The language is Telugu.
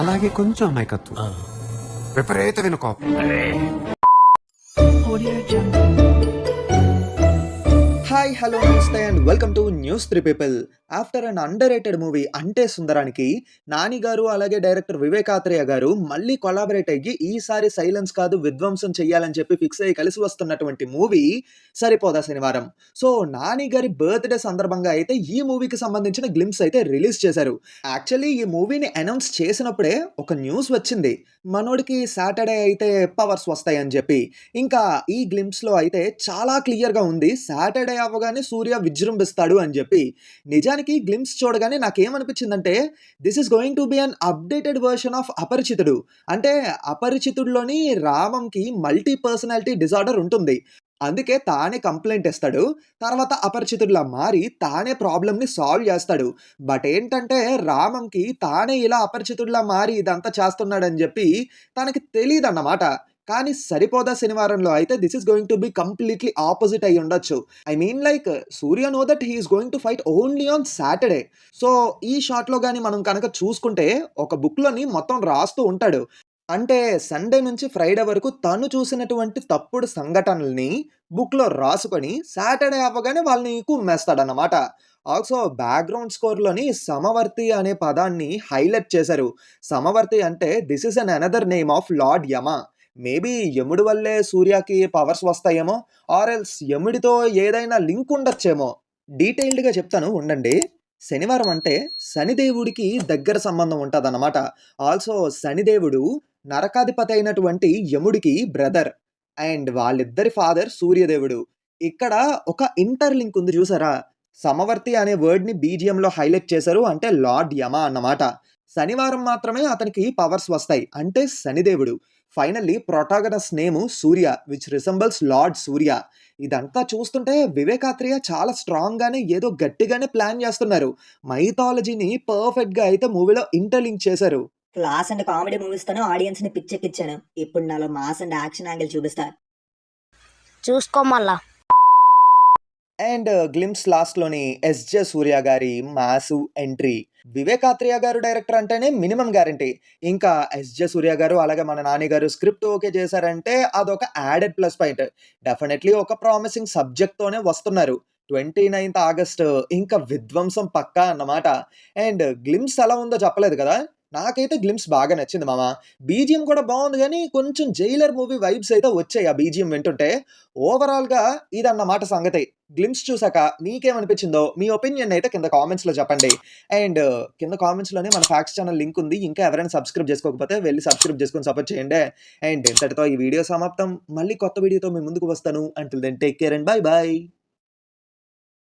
అలాగే కొంచెం అమాయకత్వం, విపరీతమైన కోపం. హాయ్ హలో నమస్తే and welcome to news 3 people. After an under rated movie అంటే సుందరానికి నాని గారు అలాగే డైరెక్టర్ వివేకాత్రేయ గారు మళ్ళీ కొలాబరేట్ అయ్యి ఈసారి సైలెన్స్ కాదు విధ్వంసం చెయ్యాలని చెప్పి ఫిక్స్ అయ్యి కలిసి వస్తున్నటువంటి మూవీ సరిపోదా శనివారం. సో నాని గారి బర్త్డే సందర్భంగా అయితే ఈ మూవీకి సంబంధించిన గ్లిమ్స్ అయితే రిలీజ్ చేశారు. యాక్చువల్లీ ఈ మూవీని అనౌన్స్ చేసినప్పుడే ఒక న్యూస్ వచ్చింది, మనోడికి సాటర్డే అయితే పవర్స్ వస్తాయని చెప్పి. ఇంకా ఈ గ్లిమ్స్ లో అయితే చాలా క్లియర్ గా ఉంది సాటర్డే అవ్వగానే సూర్య విజృంభిస్తాడు అని చెప్పి. నిజానికి గ్లిమ్స్ చూడగానే నాకేమనిపించిందంటే this is going to be an updated version of Aparichitudu. అంటే అపరిచితుడిలోని రామంకి మల్టీ పర్సనాలిటీ డిజార్డర్ ఉంటుంది, అందుకే తానే కంప్లైంట్ ఇస్తాడు, తర్వాత అపరిచితుడిలా మారి తానే ప్రాబ్లమ్ని సాల్వ్ చేస్తాడు. బట్ ఏంటంటే రామంకి తానే ఇలా అపరిచితుడిలా మారి ఇదంతా చేస్తున్నాడని చెప్పి తనకి తెలియదు అన్నమాట. కానీ సరిపోదా శనివారంలో అయితే this is going to be completely opposite అయి ఉండొచ్చు. I mean like Surya know that he is going to fight only on Saturday. So ఈ షాట్లో కానీ మనం కనుక చూసుకుంటే ఒక బుక్లోని మొత్తం రాస్తూ ఉంటాడు. అంటే సండే నుంచి ఫ్రైడే వరకు తను చూసినటువంటి తప్పుడు సంఘటనల్ని బుక్లో రాసుకొని సాటర్డే అవ్వగానే వాళ్ళని కుమ్మేస్తాడన్నమాట. ఆల్సో బ్యాక్గ్రౌండ్ స్కోర్లోని సమవర్తి అనే పదాన్ని హైలైట్ చేశారు. సమవర్తి అంటే this is an another name of lord Yama. Maybe యముడి వల్లే సూర్యకి పవర్స్ వస్తాయేమో, ఆర్ ఎల్స్ యముడితో ఏదైనా లింక్ ఉండొచ్చేమో. డీటెయిల్డ్గా చెప్తాను ఉండండి. శనివారం అంటే శనిదేవుడికి దగ్గర సంబంధం ఉంటుందన్నమాట. ఆల్సో శనిదేవుడు నరకాధిపతి అయినటువంటి యముడికి బ్రదర్ అండ్ వాళ్ళిద్దరి ఫాదర్ సూర్యదేవుడు. ఇక్కడ ఒక ఇంటర్ లింక్ ఉంది చూసారా, సమవర్తి అనే వర్డ్ని బీజియంలో హైలైట్ చేశారు, అంటే లార్డ్ యమ అన్నమాట. శనివారం మాత్రమే అతనికి పవర్స్ వస్తాయి, అంటే శనిదేవుడు. Finally protagonist name Surya which resembles lord Surya. ఇదంతా చూస్తుంటే వివేకాత్రేయ చాలా స్ట్రాంగ్గానే ఏదో గట్టిగానే ప్లాన్ చేస్తున్నారు. మైథాలజీని పర్ఫెక్ట్గా అయితే మూవీలో ఇంటర్లింక్ చేశారు. క్లాస్ అండ్ కామెడీ మూవీస్ తోనే ఆడియన్స్ ని పిచ్చెక్కిచ్చాను. ఇప్పుడు నాలో మాస్ అండ్ యాక్షన్ యాంగిల్ చూపిస్తా, చూసుకో మళ్ళా. అండ్ గ్లిమ్స్ లాస్ట్లోని ఎస్జే సూర్య గారి మాసు ఎంట్రీ. వివేకాత్రేయ గారు డైరెక్టర్ అంటేనే మినిమం గ్యారంటీ. ఇంకా ఎస్జే సూర్య గారు అలాగే మన నాని గారు స్క్రిప్ట్ ఓకే చేశారంటే అదొక యాడెడ్ ప్లస్ పాయింట్. డెఫినెట్లీ ఒక ప్రామిసింగ్ సబ్జెక్ట్తోనే వస్తున్నారు. 29th ఆగస్ట్ ఇంకా విధ్వంసం పక్కా అన్నమాట. అండ్ గ్లిమ్స్ ఎలా ఉందో చెప్పలేదు కదా, నాకైతే గ్లిమ్స్ బాగా నచ్చింది మామ. బీజిఎం కూడా బాగుంది, కానీ కొంచెం జైలర్ మూవీ వైబ్స్ అయితే వచ్చాయి ఆ బీజిఎం వింటుంటే. ఓవరాల్గా ఇదన్నమాట సంగతి. గ్లిమ్స్ చూసాక మీకేమనిపించిందో మీ ఒపీనియన్ అయితే కింద కామెంట్స్లో చెప్పండి. అండ్ కింద కామెంట్స్లోనే మన ఫ్యాక్స్ ఛానల్ లింక్ ఉంది, ఇంకా ఎవరైనా సబ్స్క్రైబ్ చేసుకోకపోతే వెళ్ళి సబ్స్క్రైబ్ చేసుకొని సపోర్ట్ చేయండి. అండ్ ఇంతటితో ఈ వీడియో సమాప్తం. మళ్ళీ కొత్త వీడియోతో మీ ముందుకు వస్తాను. Until then take care and bye bye.